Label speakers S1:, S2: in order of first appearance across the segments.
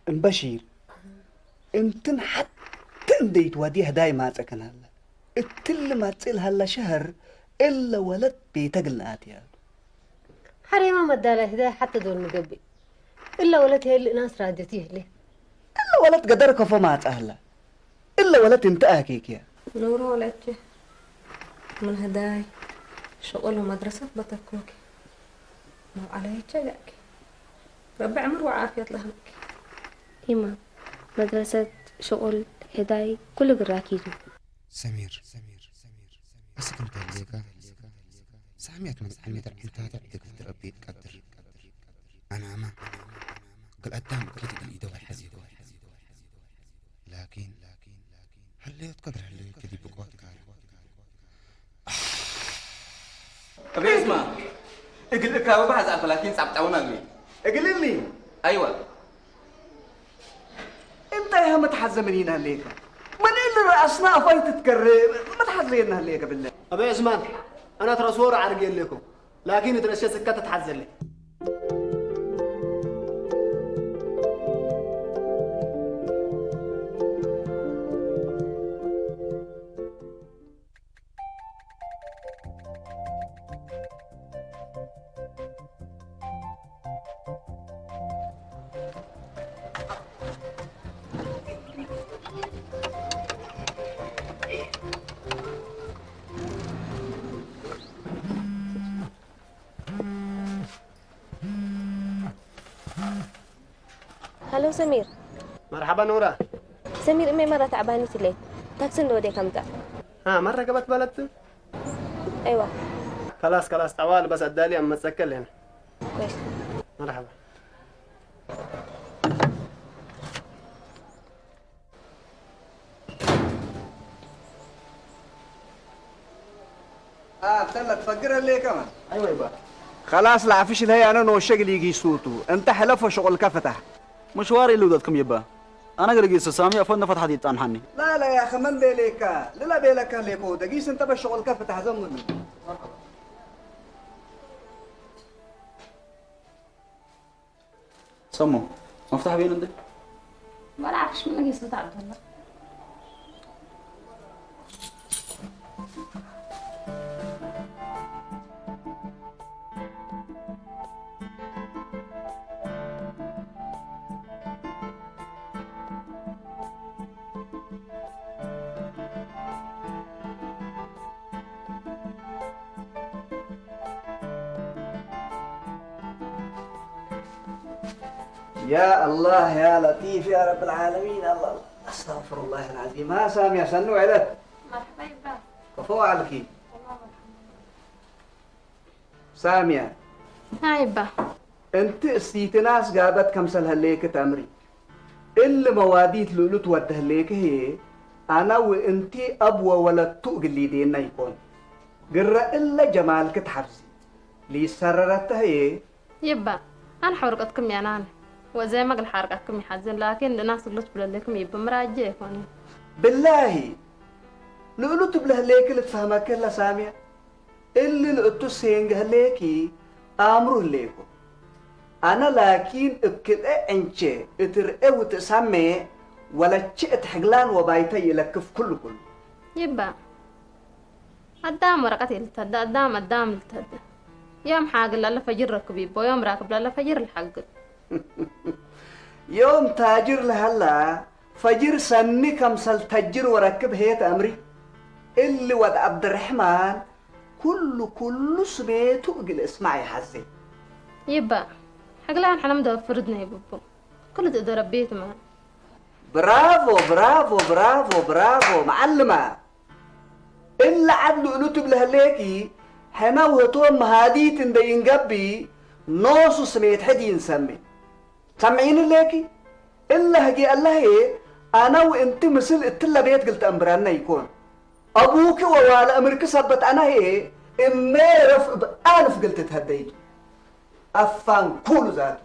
S1: بشير امتن حتى انديت وديها دايما تكن هلا التل ما تصل هلا شهر الا ولد بيتقلنات يا
S2: حريمة ما ادالها هدايا حتى دول مقبي الا ولد هي اللي ناس رادتيه ليه
S1: الا ولد قدرك فما اهلا الا ولد انت اكيك يا
S3: نور ولدتي من هداي شغل ومدرسة بتكوكي ما عليه تجاكي ربي عمر وعافية لهمك
S4: إما مدرسة شغل هداي كل قراكيزو
S5: سمير بس كنت ليك ساميت من عمي انت تعبتك في تربيت قدر انا ما قل قدام كده الايد والحزيد لكن هليت قدر هليت كده بقوت قال
S6: ابي اسمع اقل لك ابو بحث على 30 ساعه تعاون لي
S1: اقل لي
S6: ايوه
S1: انت يا متحزمين هليك من اللي رأسنا فايت تكرر ما تحزين هليك بالله
S7: أبي عثمان أنا ترى صورة عرقين لكم لكن ترى سكتة تحزن لي
S4: هلو سمير.
S7: مرحبا نورة.
S4: سمير امي مرة تعبانة ليه؟ تاكسي نودي كمتا.
S7: ها مرة قبت بلدت؟
S4: ايوه.
S7: خلاص طوال بس ادالي اما تسكر هنا.
S4: كويس.
S7: مرحبا.
S1: تلك فقرها ليه كمان
S7: ايوه يبا
S1: خلاص لا فيش الهي انا نوشق يجي صوته انت حلف شغل كفتح
S8: مشواري اللي ودتكم يبا انا قال قيس سامي افن فتح دي طنحني
S1: لا يا اخي من بيليك لا بيلك ليكو دقيس انت بالشغل كفتح زمن
S8: سمو مفتاح بين عندك
S3: ما اعرفش من قصة عبد الله
S1: يا الله يا لطيف يا رب العالمين الله استغفر الله العظيم ها سامي سنو علك
S3: مرحبا يبا
S1: كفو عليكي سامية
S3: ها يبا
S1: انت استيتناس قابت كمسل هليك تمري اللي مواديت لولو توده هليك هي انا وانتي ابوه ولا تقلي دينا يكون قرر الا جمالك تحفزي لي سررتها هي
S3: يبا انا حرقتكم يا نانا وزي ما قل حرقتكم يحزن لكن الناس اللي تقول لكم يبا مراجعكم
S1: بالله لولو تبله هليك اللي تفهمك الا سامية اللي لقطو سينج هليكي امره هليكو أنا لكن أكل أنشة أترقى وتسمى ولا تشئت حقلان وبايتي لك في كل
S3: يبا قدام ورقتي التهدى قدام التهدى يوم حاق لا فجر ركبي ويوم راكب لا فجر الحق
S1: يوم تاجر لهلا فجر سني كمسل تجر وركب هيت أمري اللي ود عبد الرحمن كل سميته قل اسمعي حزي
S3: يبا حقلان حنا مدوفردنا يا بابا كل تقدر ربيت ما
S1: برافو معلمة إلا عدلو إنو تبله ليكي حنا وهتوم مهاديت إن دين قبي نوصو سميت حدي نسمي سمعين ليكي إلا هجي الله إيه أنا وإنت مثل إتلا بيت قلت أمبرانا يكون أبوك ووالا أمريكا سبت أنا إيه إمي ألف قلت تهديت أفان كل ذات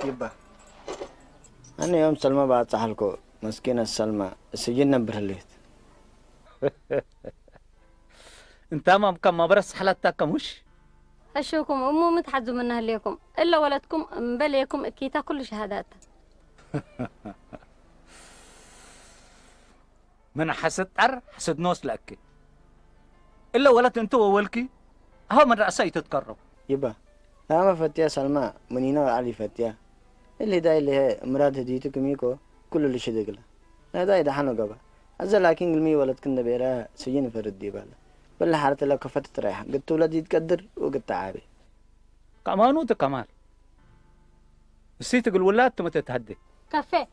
S7: يبا
S9: أنا يوم سلمى بعد صحلكو مسكينة سلمى السجن نبرليت
S10: انت ما كم برس حالتك مش
S11: أشوكم أمو متحدوا منها ليكم إلا ولدكم مبليكم كيتا كل شهادات
S10: من حسد نوس لك إلا ولد انتو أولكي هو من رأسي تتقرب
S9: يبا لا ما فتيا سلمى منينا علي فتيا اللي دا اللي هي مراد هديتك ميكو كل اللي شدقله لا دا يدحنو قبا أزل لكن قلمي ولد كنا بيرا سجين فردي بالا بل حارت لك كفت رايحة قلت ولد يتقدر وقلت عابي
S10: كمانو تكمال السيت تقول ولاد تم تتهدي
S11: كافيه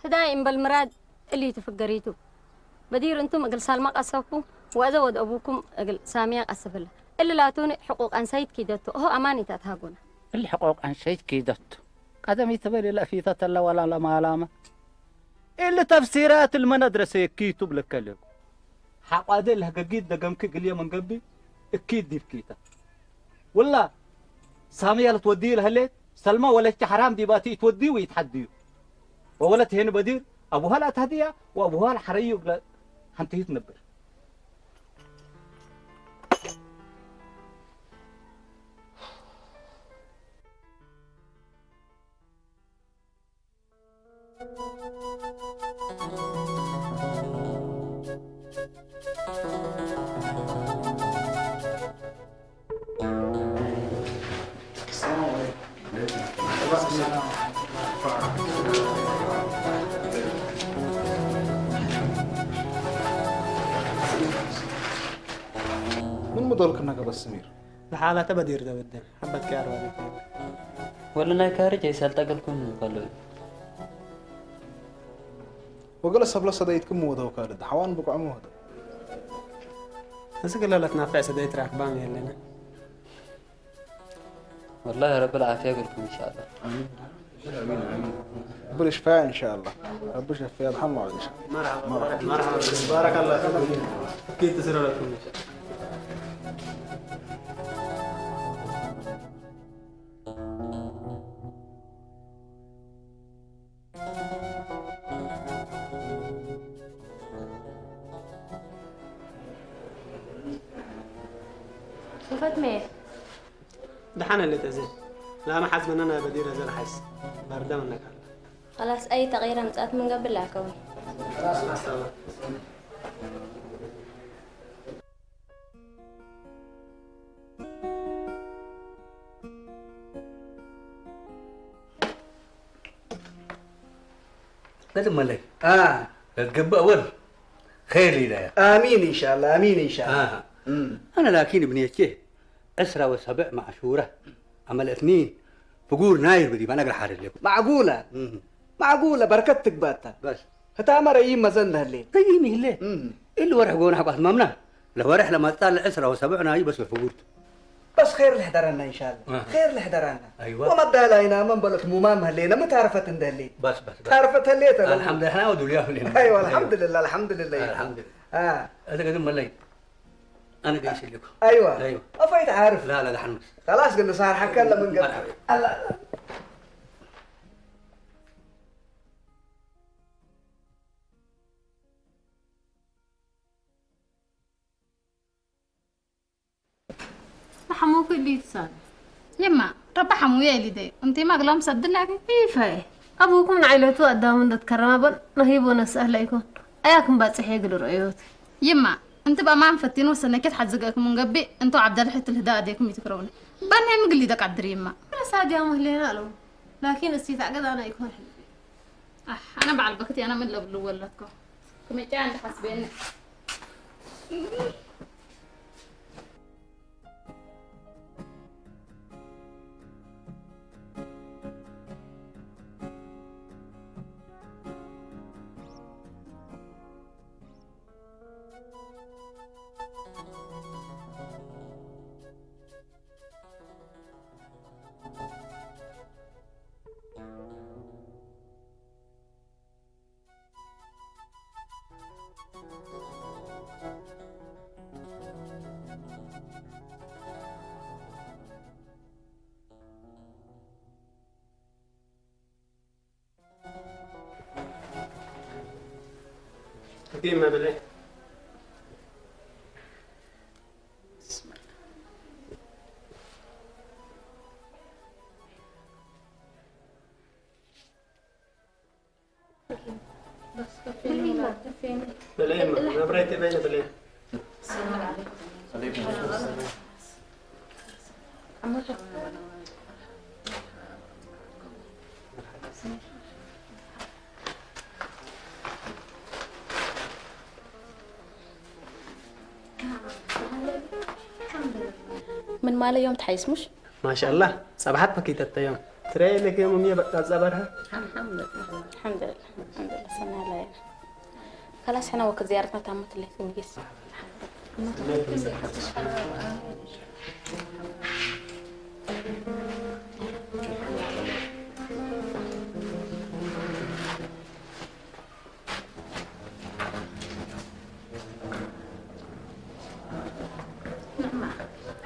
S11: هدايم بالمراد اللي تفقريتو بدير انتم اقل سالما قصفكم وازود ابوكم اقل سامية قصف الله إلا لا توني حقوق أن سيد كيدتو هو أماني تتهاقونا
S10: الحقوق عن شيء كيدت قدم يتبالي لا في تتلا ولا لما علامة إلا تفسيرات المندرسة كيتب لك كلام حق عدل هكاكيد دقمك قليا من قبي اكيد دي بكيتا والله سامية لا توديه لهليت سلمى ولا حرام دي باتي توديه ويتحديه وولت هنا بدير أبوها لا تهديها وأبوها الحري ولا حنتي تنبر
S7: من مدولك انك بس سمير
S12: الحالة تبدير ده بدل حبت كاروا
S13: ولا نايكارج يسالتقلكم قالوا
S7: وقال سبلا صديتكم مودو كارد حوان بقع مودو
S12: نسق لا تنافع سديت راكبان يلنا
S13: والله يا رب العافية لكم إن شاء الله
S7: آمين آمين آمين ربنا يشفيها إن شاء الله ربنا يشفيها محمد إن شاء الله
S12: مرحبا مرحبا بارك الله فيكم أكيد تسيروا لكم إن شاء الله
S3: شوفت مين؟
S12: دحنا اللي تزين لا ما حزم أنا بدير هذا الحس باردة منك
S4: خلاص أي تغيير مسأت من قبل لا كون
S12: خلاص مع السلامة
S6: قد ملك القبة أول خير لي ده
S1: آمين إن شاء الله آمين إن شاء الله
S6: أنا لكن ابني كيه أسرة وسبع مع شورة عمل اثنين فقور ناير بدي ما نقدر حارب لكم
S1: معقولة معقولة بركتك باتا
S6: بس
S1: هتعمر أيام مزن هالليل
S6: طيب ليه اللي ورح قونا حق أهمامنا لو ورح لما طال الأسرة وسبع ناير بس الفقورت
S1: بس خير لحدرنا إن شاء الله خير لحدرنا
S6: أيوة
S1: وما بدالينا من بلك ممام هالليل ما تعرفت إن هالليل
S6: بس
S1: تعرفت هالليل
S6: الحمد لله أنا ودول ياهم
S1: أيوة الحمد لله الحمد لله
S6: الحمد لله هذا قدم ملي أنا قايس لكم
S1: أيوة أفايت عارف
S6: لا ده حنوس
S1: خلاص قلنا صار حكى لنا من قبل الله
S3: حموك اللي تصار يما ربع حمو يا لدي انت ما قلهم صد لك كيف هي
S2: أبوكم من عائلته قدامهم تتكرم بن نهيبوا نسأل يكون أياكم بتصحي يقولوا رأيوت
S3: يما انت بقى ما مفتين وسنة كده حتزقكم من قبي انتوا عبد الله حتى الهداء ديكم يتكروني بنهم قلي دك عبد الريم ما
S2: بس عادي هم هلينا له لكن استيتعقد أنا يكون حلو
S3: انا بعد بكتي انا من اللي ولا لكم كم عند حسبين
S12: قيمة بالله. بالله أنا بريت بينه بالله.
S3: السلام عليكم.
S14: من ماله يوم تحيس مش؟
S12: ما شاء الله صباحت بكيت التيام ترى لك يوم مية بقى صبرها.
S14: الحمد لله الحمد لله الحمد لله سنة علينا. خلاص احنا وقت زيارتنا تمت اللي نقيس.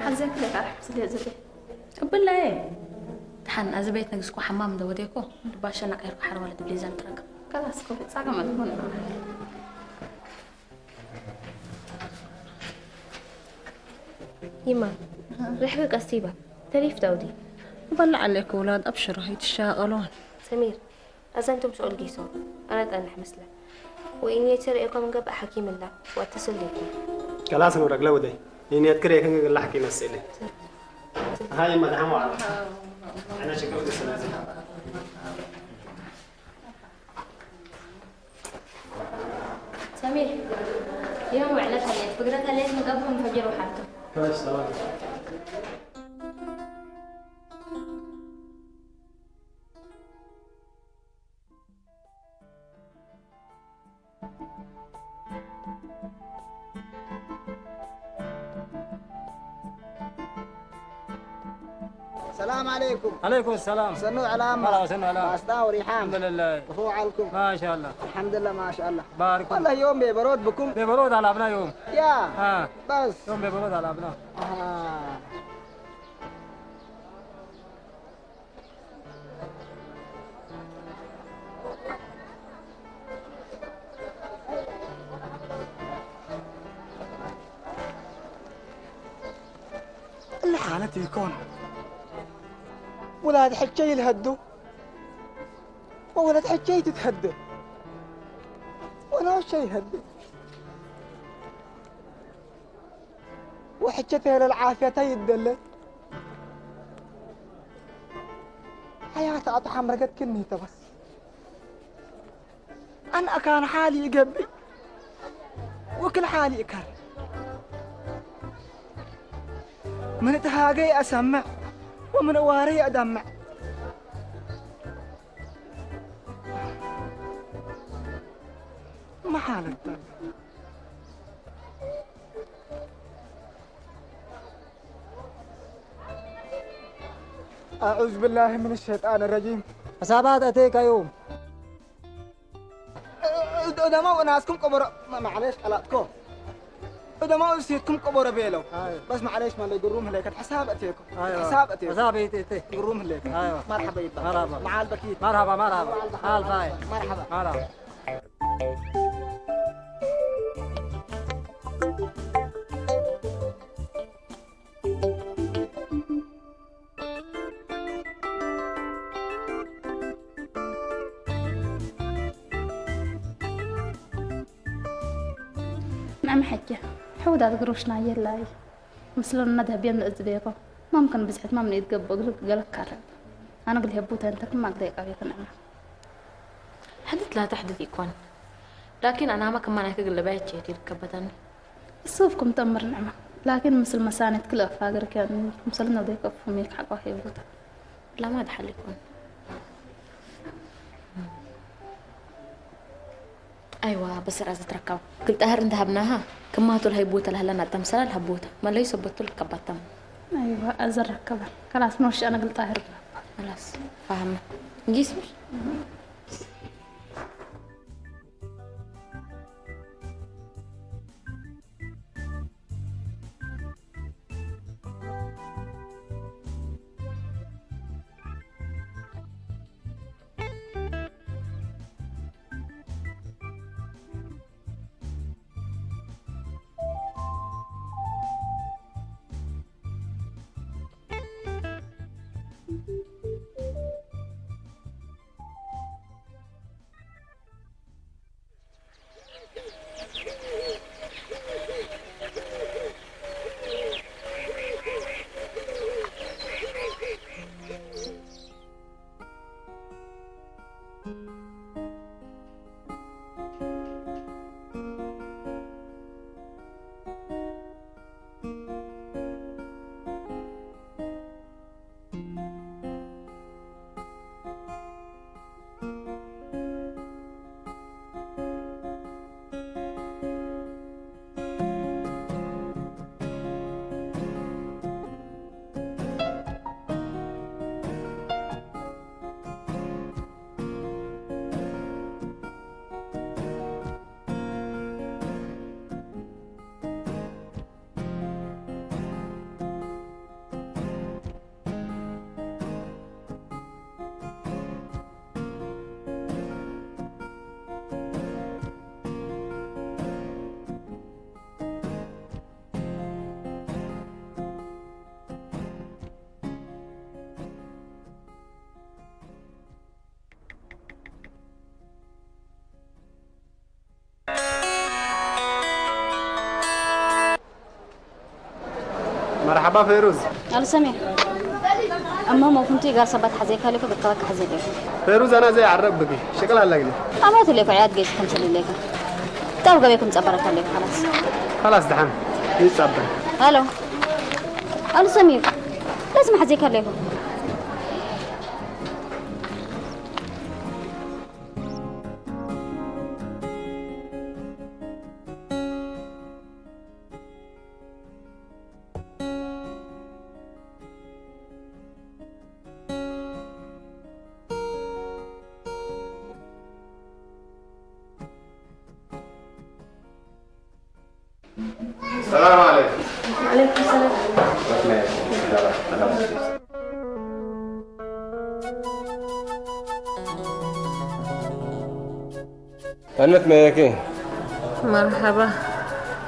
S3: حزك لك على حبس لي زبي.
S14: بالله ايه؟ تحن أزبيت نقصكو حمام دوديكو باشا نقير حر ولا دبليزان ترك.
S3: خلاص كل ساعة ما تكون.
S4: يما ريحك قصيبة تليف داودي
S14: بلع عليك أولاد أبشروا هي تشاغلون.
S4: سمير أزنتم سؤال جيسون أنا تأنح مثله وإني أتريكم من قبل حكيم الله وأتصل لكم.
S12: خلاص نورك لو دي إني أذكر كان قال حكي مسألة. هاي ما دحموا على. أنا شكله تسلم.
S3: سمير يوم وعلتها ليت فقرتها ليت من قبل مفجر وحالته.
S12: كويس تمام.
S9: السلام عليكم.
S8: عليكم السلام.
S9: سنو علامة.
S8: مرحبا سنو علامة.
S9: واسطة وريحان.
S8: الحمد لله.
S9: رفوع عليكم.
S8: ما شاء الله.
S9: الحمد لله ما شاء الله.
S8: بارك
S9: والله يوم ببرود بكم.
S8: ببرود على أبناء يوم.
S9: يا. بس.
S8: يوم ببرود على أبناء.
S9: اللي حالتي يكون ولاد حجي يلهدوا وولد حجي تتهدى ولا شيء يهدي وحجتها للعافية يدلل حياتي أطحم رقت كنيته بس أنا كان حالي يقبي وكل حالي يكر من تهاقي أسمع ومن واري أدمع ما حالك أعوذ بالله من الشيطان الرجيم
S8: حسابات أتيك يوم
S9: إذا ما وناسكم قبر معليش قلاتكم إذا ما نسيتكم قبر بيلو بس معليش ما اللي يقروم هليك حساب أتيكم حساب أتيكم
S8: حساب يتي
S9: يقروم هليك
S8: أيوة
S9: مرحبا يبا
S8: مرحبا
S9: مع البكيت
S8: مرحبا مرحبا حال باي
S9: مرحبا
S8: مرحبا
S14: نعم حجة حود هذا قروشنا يلاي مثل الندهب بين الأزبيقة ممكن بزحت ما من يتقبل قالك كارب أنا قلت هبوتها أنت كل ما قديك أبيك نعمة
S3: حدث لا تحدث يكون لكن أنا ما كمان هيك اللي بعت شيء تركبتني
S14: صوفكم تمر نعمة لكن مثل مساند كلها فاقر كان مثلنا وديك فميك حق وحي بوتها
S3: لا ما دحل يكون أيوة بس رأس تركب قلت أهر ذهبناها كم هاتوا الهيبوتة لهلا نتم سلا الهبوتة ما ليس بطل كبتم
S14: أيوة أزر ركبها خلاص نوش أنا قلت أهر
S3: خلاص فاهمة جسمي
S12: مرحبا فيروز.
S14: ألو سمير. أما ما كنتي قال صبت حزيك هلك بتقولك حزيك.
S12: فيروز أنا زي عرب بقي شكلها لقلي.
S14: أما تلك عياد جيش كم سنة لك. تبغى بيكم صبرت عليك خلاص.
S12: خلاص دحين يتصبر.
S14: ألو. ألو سمير. لازم حزيك هلك.
S7: السلام عليكم.
S4: وعليكم السلام.
S15: أنت مالكي؟
S16: مرحبا.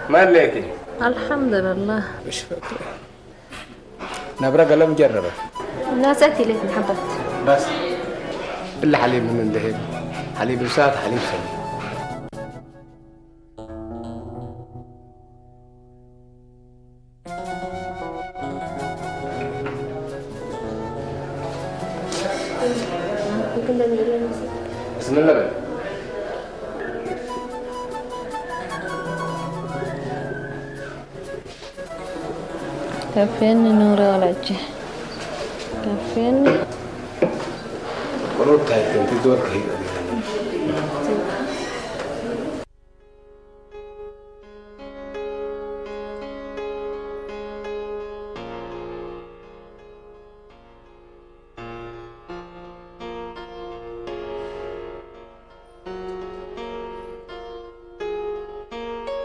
S15: مالكي؟
S16: الحمد لله.
S15: مش فاكرة. نبرة قلم مجربة.
S4: الناس أتي ليه محبت.
S15: بس إلا حليب من ذهب. حليب وساد حليب سمين. بسم الله بقى.
S16: كفيني نوري ولا وجه. كفيني.
S15: قلوب تاعتك انت دور كهيبة دي.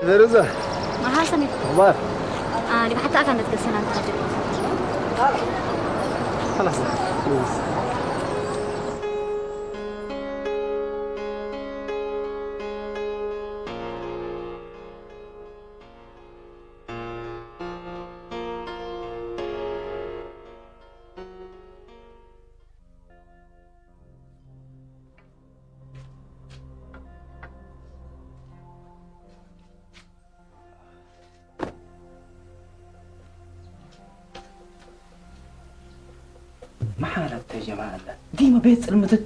S12: فيروزة.
S14: ما سمير.
S12: أخبار؟
S14: أنا بحتى أكن تتكسران تاجر.
S12: خلاص.
S17: ما حالك يا جماعة ديما بيت المدد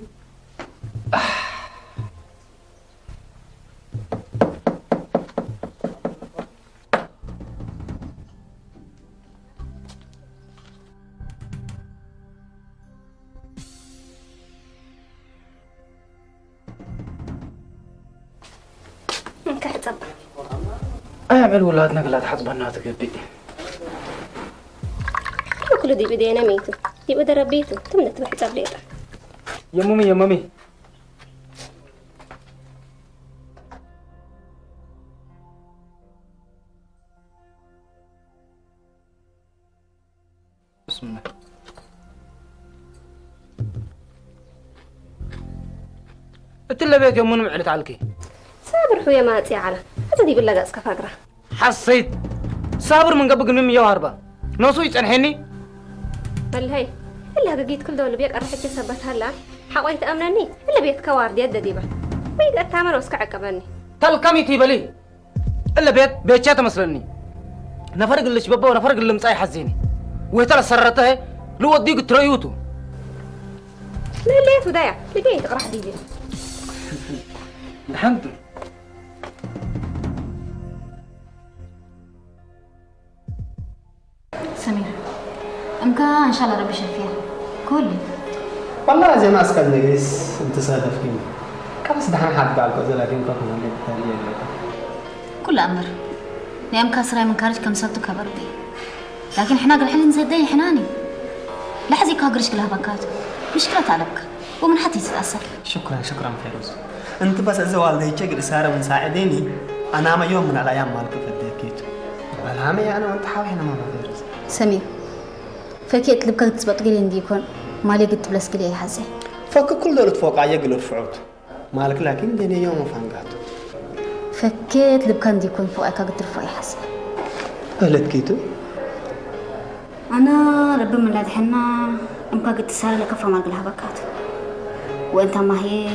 S17: اعمل ولادنا قلاد حط بناتك قبي
S4: كله دي بدينا ميتو دي بدا ربيتو تم تروح تبليطه
S17: يا مامي يا مامي بسم الله قلت له بيك يومون معلت عليكي
S4: صابر خويا ما تي على هذا دي بالله قاسك فقره
S17: حسيت صابر من قبل من 140 نوصو يصنحني
S4: بل هي الا لقيت كل دول بيك راح تثبت هلا حقيت امنني الا بيت كوارد يد ديبه بيقى تامر وسك عقبني
S17: تلكمي تيبلي الا بيت مسلني نفرق اللي شبابه ونفرق اللي مصاي حزيني ويتلا سرته لو وديك تريوتو
S4: ليه فدايا لقيت راح ديبي
S17: الحمد لله.
S14: سمير امكا ان شاء الله ربي شفيها كله
S12: والله زي ما اسكت نجلس انت صادفين كبس دحين حد قال كذا لكن كنا نتكلم
S14: كل امر يا امكا سراي من كارج كم سالتو كبردي لكن احنا قال حين نزدي حناني لحظي كاغرش كلها بكات مشكلة عليك ومن حتى تتأثر
S12: شكرا فيروز انت بس اذا والدي تشقل ساره من ساعديني انا ما يوم من الايام مالك فديكيتو الهامي انا وانت حاول هنا ماما فيروز
S14: سمير فكيت لبكا تسبط قلي نديكون مالي قلت بلاس قلي يا حسين
S12: فك كل دولة فوق عيقلوا الفعود مالك لكن ديني يوم فانقاتو
S14: فكيت لبكا نديكون فوقك قلت رفاي حسين
S12: قلت كيتو
S14: انا ربي من لا دحنا امكا قلت ساره لكفه ما قلها بكاتو وانت ما هي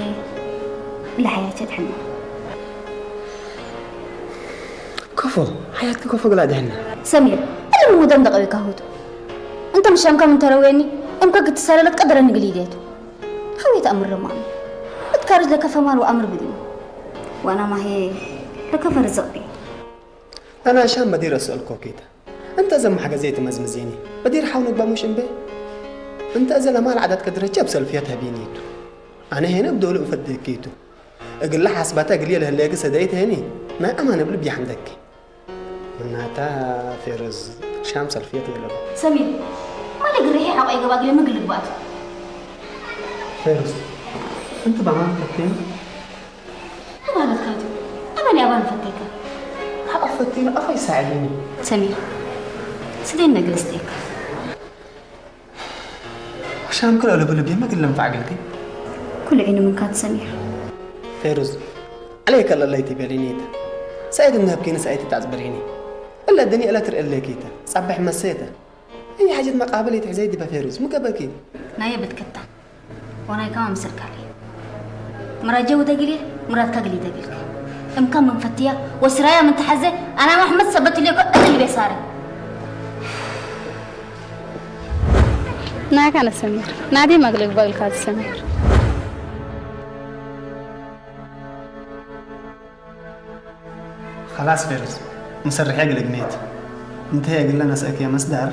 S14: الا حياتي دحنا
S12: كفو حياتك كفو قلها دحنا
S14: سمير اللي مو دم دقلك هودو انت مش امكا من ترويني امكا قلت ساره لك قدر النقلي ديتو خويت امر رماني بتكارج لكفه مال وامر بدي وانا ما هي لكفه رزقي
S12: انا عشان بدير اسال كوكيتا انت زم حاجه زي تمزمزيني بدير حاولك بموش امبي انت ازل مال عدد كدر جاب سلفياتها بينيتو انا هنا بدول افدكيتو اقول لها حسبتها قليل هلاك سديت هني ما امان بلبي حمدك مناتها فيروز شام سلفياتي ولا
S14: سمير ما لي قريحي حقي قباقلي ما قلت بات
S12: فيروز انت بمان فتين
S14: انا لا كاتو انا اللي ابان فتيك
S12: حق فتين افا يساعدني
S14: سمير سدينا جلستيك
S12: عشان كل لبلبي ما قل لنفع قلتي
S14: كل عين من كات سمير
S12: فيروز عليك الله اللي تبالينيتا سعيد انها بكينا سعيد تعزبريني الا الدنيا لا ترقل لكيتا صبح مسيتا اي حاجه مقابله تحزيدي بفيروز مو قبكي
S14: نايا بتكتا وانا كمان مسرك علي مراد جو دقلي مراد كقلي دقلك امكان من فتيه وسرايا من تحزه انا محمد صبت لي اللي بيصاري
S11: ناك أنا سمير نادي مغلق بالكاد سمير
S12: خلاص فيروز مسرح يقلق نيت انتهي قل لنا اسالك يا مصدر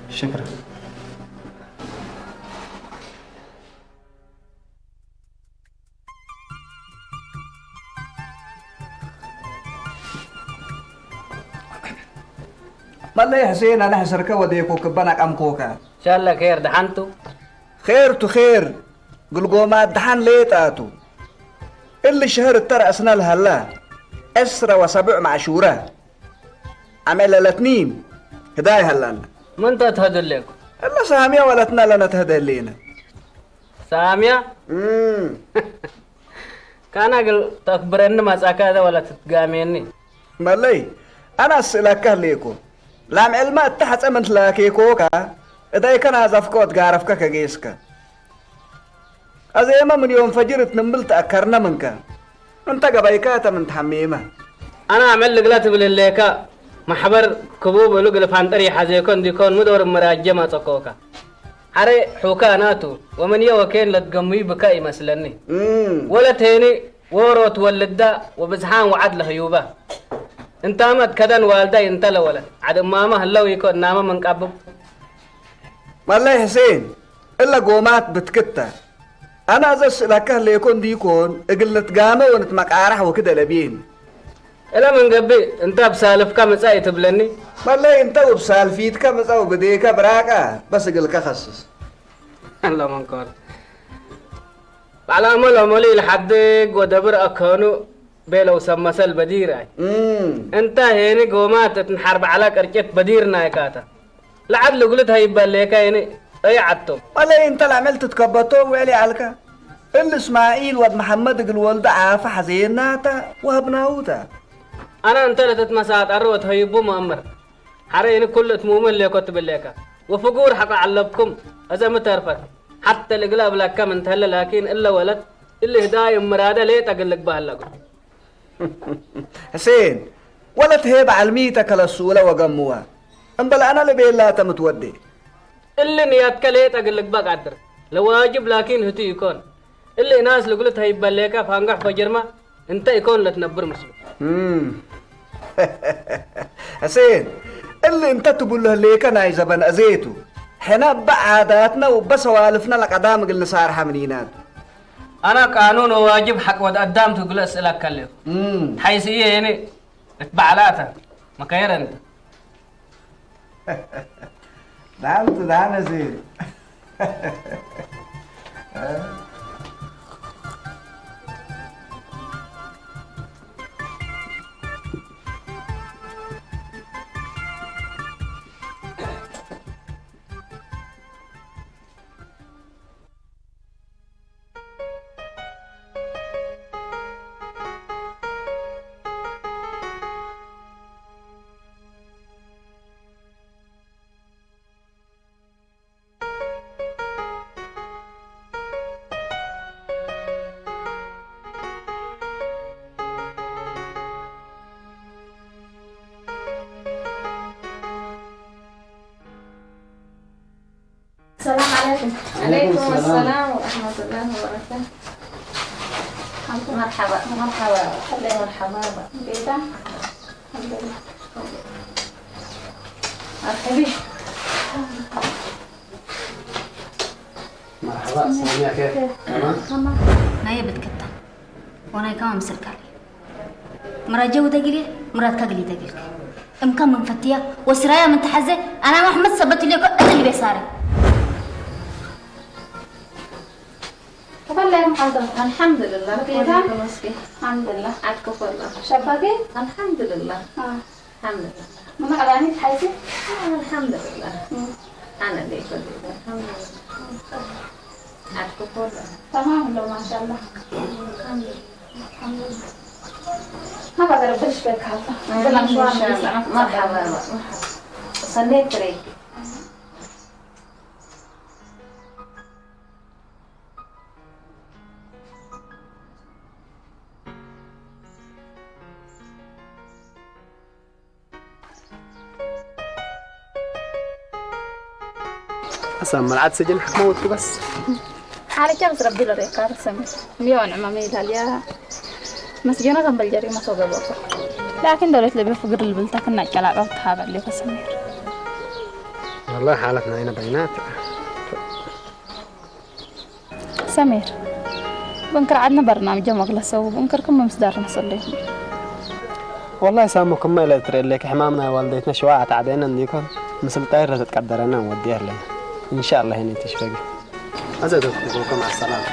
S12: شكرا
S1: مالله يا حسين انا حسرك وديكو كبنك ام كوكا
S17: ان شاء الله خير دحنتو
S1: خير قلقومات دحن ليتاتو اللي شهر الترأسنا لهلا أسرة وسبع معشورة عمل الاثنين هداية هلا
S17: من تهدل لك
S1: الا سامية ولتنا لنا تهدل لينا
S17: سامية كان اقل تكبرن ما ساكا ولا تتقاميني
S1: مالي انا اسألك ليكو لام علمات تحت امنت لاكي كوكا اذا كان ازفكوت قارفك كجيسك ازي ما من يوم فجرت نملت اكرنا منك انت قبايكاتا من تحميمه
S17: انا اعمل لقلات بالليكا محبر كبوب ولقل فانتري حزيكون ديكون مدور مراجمة تقوكا حري حوكاناتو ومن يوكين لتقمي بكاي مسلني ولا تهيني وروت ولدا وبزحان وعد له يوبا انت امد كدن والدي انت ولا عد ماما هلو يكون ناما من قبب
S1: والله حسين الا قومات بتكتا انا زس لك اللي يكون ديكون اقلت قامه ونتمقارح وكده لبين
S17: الا من قبي انت بسالف كم ساي تبلني
S1: والله انت وبسالفيت كم ساو بديك براكه بس قلك خصص
S17: الله منكر على عملي لحدك ودبر اكونو بيلو سمسل بدير انت هيني قومات تنحرب على كركت بدير نايكاتا لعد قلت هاي بالليكا هيني اي عدتم
S1: والله انت اللي عملت تكبطوه ويلي عليك اللي اسماعيل واد محمد الولد عافى حزيناتا وابناوتا
S17: انا انت اللي تتمسات اروت هيبو مؤمر حريني كل تموم اللي كنت بالليكا وفقور حق علبكم اذا متعرفت حتى القلاب لك كم انت هلا لكن الا ولد اللي هدايا مراده ليه تقلك بهلقوا
S1: حسين ولا تهيب علميتك للسولة وقموها انبلا انا اللي بيلا تمتودي
S17: اللي نياتك ليه تقلك بقدر لواجب لكن هتو يكون اللي ناس اللي قلت هيبليكا فانقح فجرما انت يكون لتنبر مسلم
S1: حسين اللي انت تقول له ليك انا زبن ازيتو حنا بعاداتنا وبسوالفنا لقدام قلنا صار حملينات
S17: انا قانون وواجب حق ود قدام تقول اسئله كلف حيثيه يعني اتبعلاتها مكير انت
S1: ده انا زين
S3: السلام عليكم. عليكم السلام ورحمة الله وبركاته. مرحبا مرحبا مرحبا بيتا الحمد لله مرحبا
S15: مرحبا سامية كيف؟ تمام؟
S14: نايا بتكتا وانا كمان مسلك علي مرات جو تقلي مرات كقلي تقلك امكان من فتية وسرايا من تحزة انا محمد صبت لي اللي بيصاري
S3: والله الحمد لله بيتا الحمد لله عدكم والله شبابي الحمد لله الحمد لله ماما قراني تحيسي الحمد لله انا اللي كنت الحمد لله عدكم والله تمام لو ما شاء الله الحمد لله الحمد لله ما بقدر ابلش بك هذا مرحبا صليت ريك
S15: أصلاً ملعب سجن موت بس.
S3: على جالس ربي لريكار سمي ميون عمامي داليا مسجونة كان بالجريمة صوب الوفا لكن دولت لبي فقر البلتا كنا جلاب أو تحابر لي فسمير
S15: والله حالتنا هنا بينات.
S3: سمير بنكر عدنا برنامج مغلسة وبنكركم مصدر نصليهم
S15: والله سامكم ما لا ترى لك حمامنا والدتنا شواعة عدينا نديكم مثل طائرة تتقدرنا ونوديها لنا إن شاء الله هنا تشفقي أزادكم مع السلامة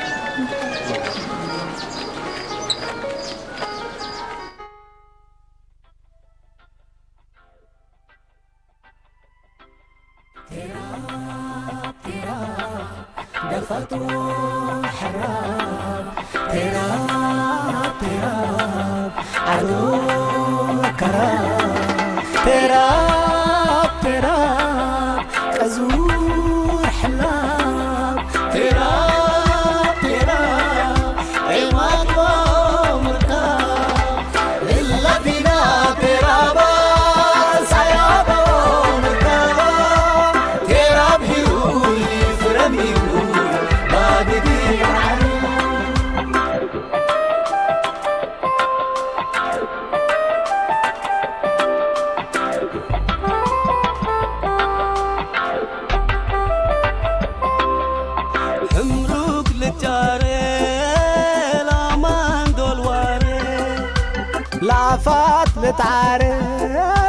S18: لعفات لتعارينا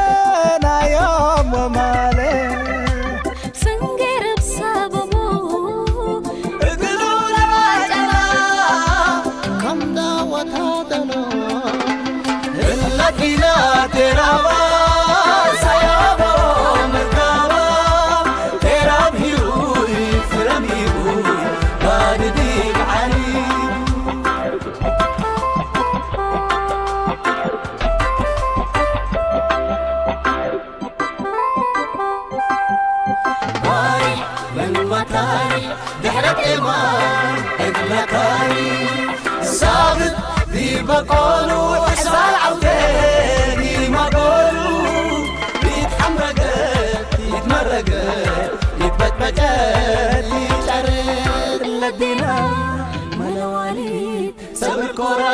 S18: يوم ومالي
S19: سنجر بسببه
S18: اقلوا لراجنا كم دعوة هذا إلا كنا ترابا سيابا مركابا تراب هيوي فرم هيوي بارديك علي دحرك إيمان إدلكاري صابت ذي بقولو حسال عوتاني ما قولو بيتحمرقت يتمرقت يتبتبتت يتعرض للدينا ملوى الكرة